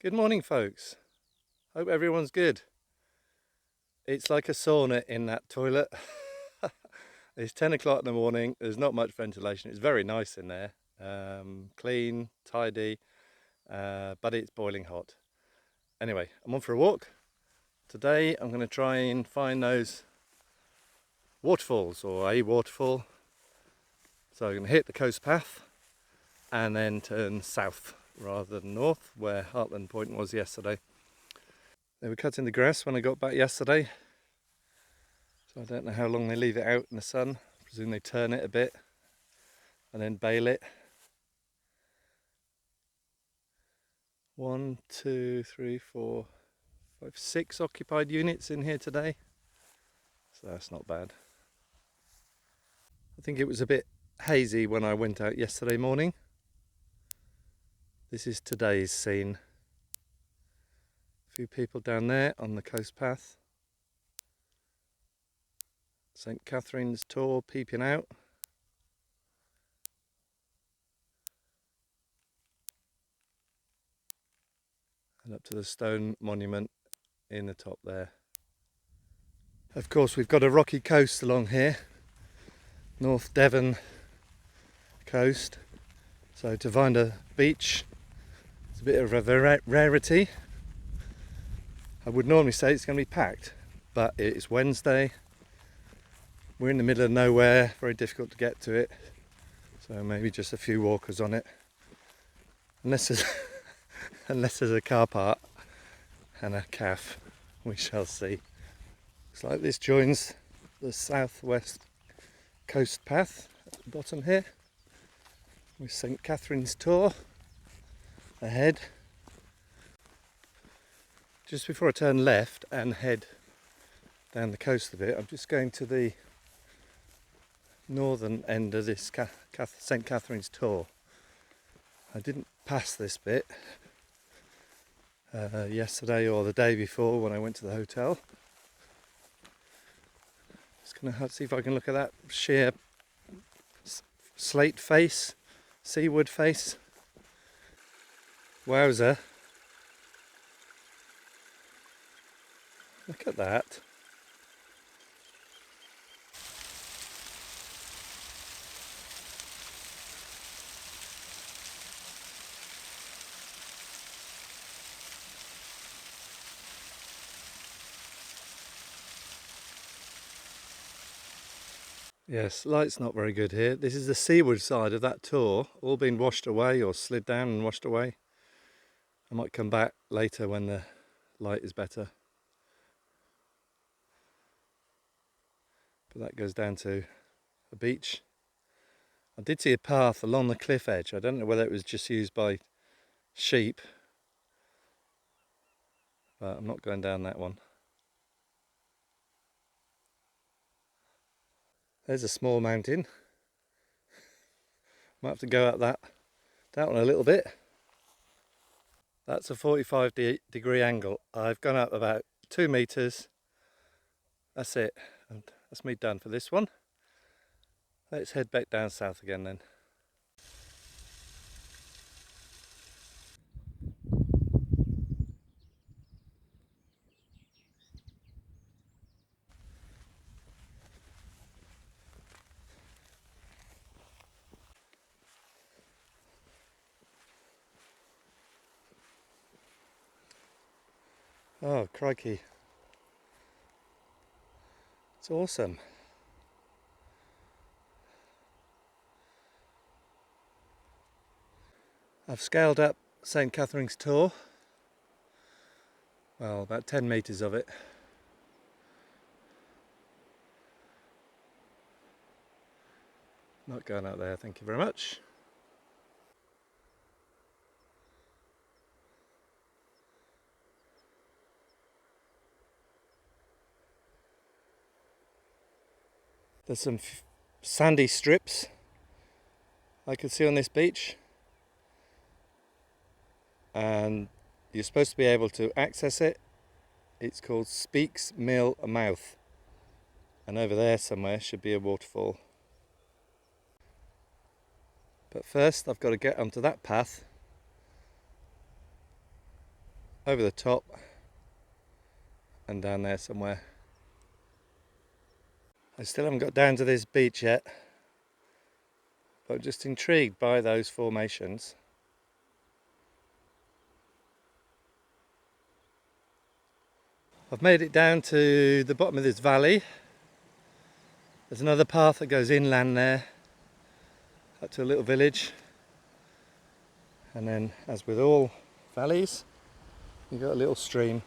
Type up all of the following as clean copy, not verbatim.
Good morning, folks. Hope everyone's good. It's like a sauna in that toilet. It's 10 o'clock in the morning. There's not much ventilation. It's very nice in there. Clean, tidy, but it's boiling hot. Anyway, I'm on for a walk. Today I'm going to try and find those waterfalls, or a waterfall. So I'm going to hit the coast path and then turn south rather than north, where Hartland Point was yesterday. They were cutting the grass when I got back yesterday, so I don't know how long they leave it out in the sun. I presume they turn it a bit and then bale it. 1, 2, 3, 4, 5, 6 occupied units in here today, so that's not bad. I think it was a bit hazy when I went out yesterday morning. This is today's scene. A few people down there on the coast path. St. Catherine's Tor peeping out. And up to the stone monument in the top there. Of course, we've got a rocky coast along here, North Devon coast, so to find a beach, it's a bit of a rarity. I would normally say it's going to be packed, but it's Wednesday, we're in the middle of nowhere, very difficult to get to it, so maybe just a few walkers on it, unless there's, unless there's a car park and a cafe, we shall see. Looks like this joins the southwest coast path at the bottom here, with St. Catherine's Tor ahead. Just before I turn left and head down the coast a bit, I'm just going to the northern end of this St. Catherine's Tor. I didn't pass this bit yesterday or the day before when I went to the hotel. Just going to see if I can look at that sheer slate face, seaward face. Wowza. Look at that. Yes, light's not very good here. This is the seaward side of that Tor, all been washed away or slid down and washed away. I might come back later when the light is better. But that goes down to a beach. I did see a path along the cliff edge. I don't know whether it was just used by sheep, but I'm not going down that one. There's a small mountain. Might have to go up that one a little bit. That's a 45-degree angle. I've gone up about 2 meters. That's it. And that's me done for this one. Let's head back down south again then. Oh, crikey. It's awesome. I've scaled up St. Catherine's Tor. Well, about 10 meters of it. Not going out there, thank you very much. There's some sandy strips I can see on this beach, and you're supposed to be able to access it. It's called Speke's Mill Mouth, and over there somewhere should be a waterfall. But first I've got to get onto that path over the top and down there somewhere. I still haven't got down to this beach yet, but I'm just intrigued by those formations. I've made it down to the bottom of this valley. There's another path that goes inland there, up to a little village. And then, as with all valleys, you've got a little stream.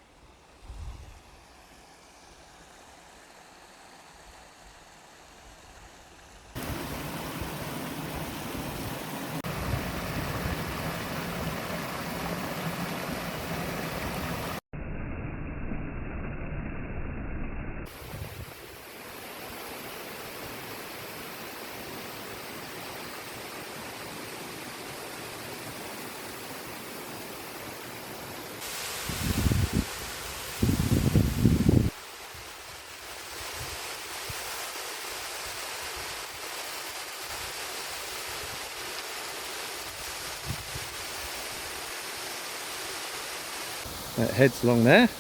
It heads along there.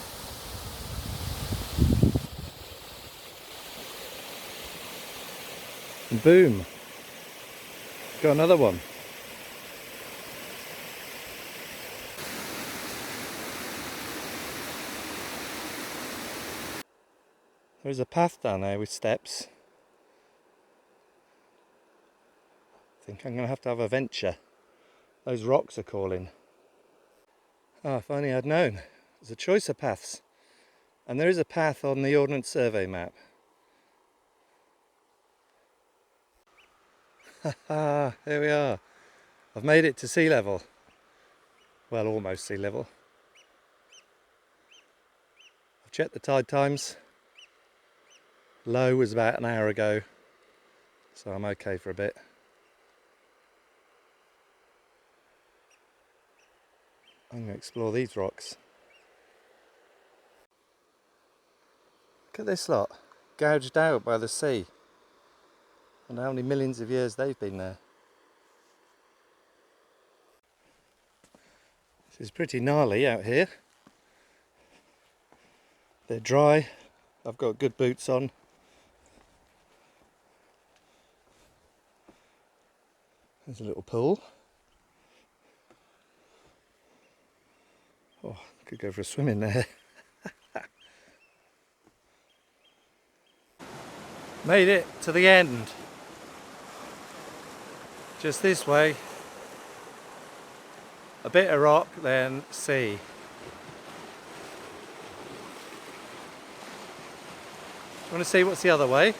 And boom, got another one. There's a path down there with steps. I think I'm going to have a venture. Those rocks are calling. Oh, if only I'd known. There's a choice of paths. And there is a path on the Ordnance Survey map. Haha, here we are. I've made it to sea level. Well, almost sea level. I've checked the tide times. Low was about an hour ago, so I'm okay for a bit. I'm going to explore these rocks. Look at this lot, gouged out by the sea. I wonder how many millions of years they've been there. This is pretty gnarly out here. They're dry. I've got good boots on. There's a little pool. Oh, could go for a swim in there. Made it to the end. Just this way. A bit of rock, then sea. You want to see what's the other way?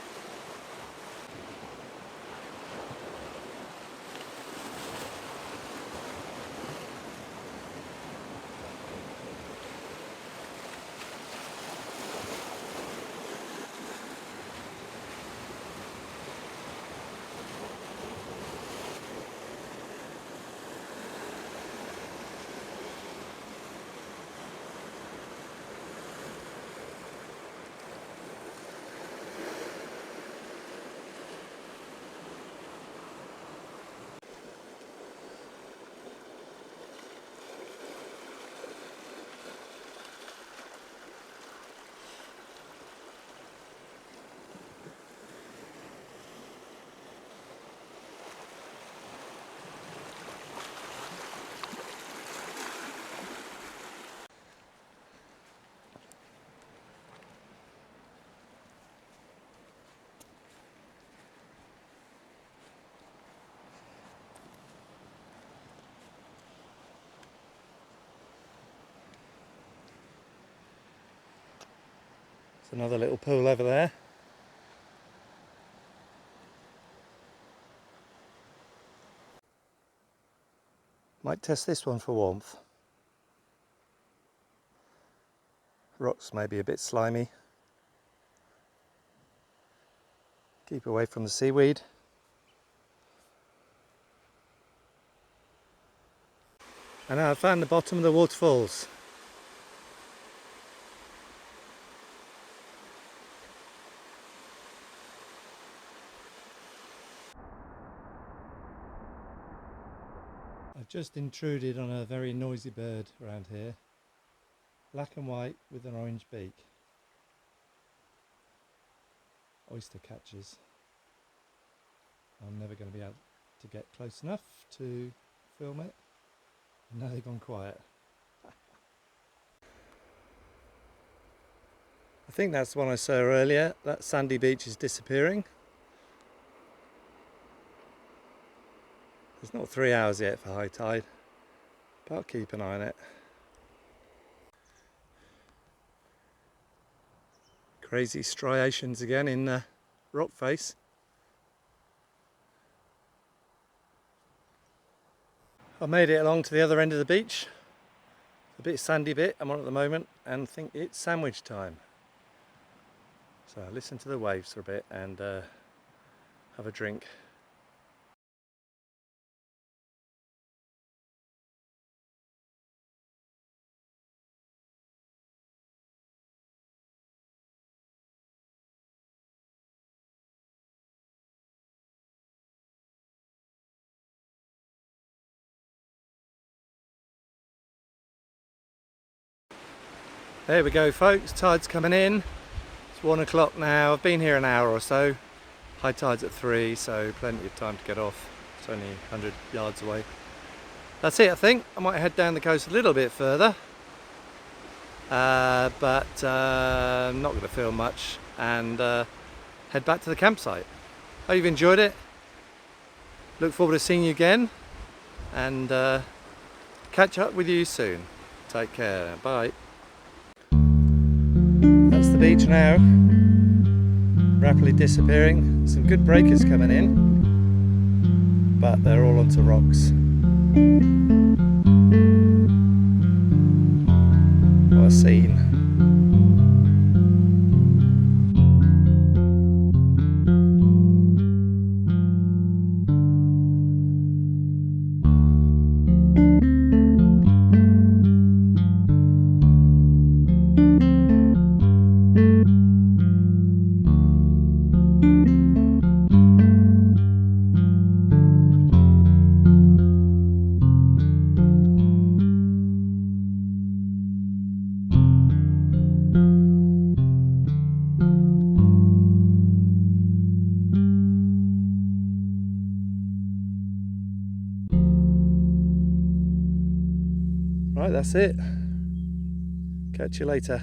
There's another little pool over there. Might test this one for warmth. Rocks may be a bit slimy. Keep away from the seaweed. And now I've found the bottom of the waterfalls. I've just intruded on a very noisy bird around here. black and white with an orange beak. Oyster catchers. I'm never going to be able to get close enough to film it. And now they've gone quiet. I think that's the one I saw earlier. That sandy beach is disappearing. It's not 3 hours yet for high tide, but I'll keep an eye on it. Crazy striations again in the rock face. I made it along to the other end of the beach. The bit sandy bit I'm on at the moment, and think it's sandwich time. So I listen to the waves for a bit and have a drink. There we go folks, tide's coming in. It's 1 o'clock now. I've been here an hour or so. High tide's at 3, so plenty of time to get off. It's only 100 yards away. That's it, I think. I might head down the coast a little bit further. But I'm not going to film much and head back to the campsite. Hope you've enjoyed it. Look forward to seeing you again and catch up with you soon. Take care. Bye. That's the beach now, rapidly disappearing. Some good breakers coming in, but they're all onto rocks. What a scene. Right, that's it. Catch you later.